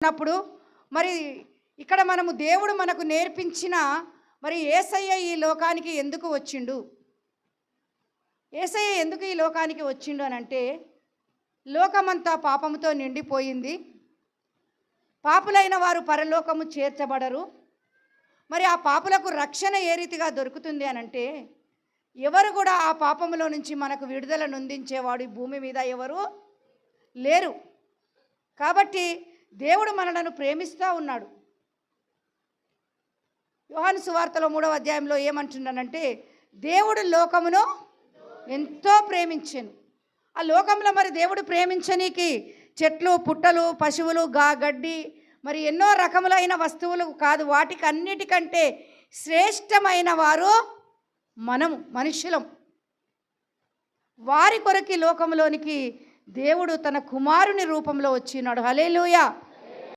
ఉన్నప్పుడు మరి ఇక్కడ మనము దేవుడు మనకు నేర్పించిన మరి యేసయ్య ఈ లోకానికి ఎందుకు వచ్చిండు, యేసయ్య ఎందుకు ఈ లోకానికి వచ్చిండు అని అంటే, లోకమంతా పాపముతో నిండిపోయింది, పాపులైన వారు పరలోకము చేర్చబడరు. మరి ఆ పాపులకు రక్షణ ఏ రీతిగా దొరుకుతుంది అని అంటే, ఎవరు కూడా ఆ పాపములో నుంచి మనకు విడుదల నొందించేవాడు ఈ భూమి మీద ఎవరు లేరు. కాబట్టి దేవుడు మనలను ప్రేమిస్తూ ఉన్నాడు. యోహాను సువార్తలో 3వ అధ్యాయంలో ఏమంటున్నానంటే, దేవుడు లోకమును ఎంతో ప్రేమించెను. ఆ లోకంలో మరి దేవుడు ప్రేమించనీకి చెట్లు, పుట్టలు, పశువులు, గడ్డి, మరి ఎన్నో రకములైన వస్తువులు కాదు, వాటికి అన్నిటికంటే శ్రేష్టమైన వారు మనము మనుషులం. వారి కొరకు లోకంలోనికి దేవుడు తన కుమారుని రూపంలో వచ్చినాడు. హల్లెలూయా.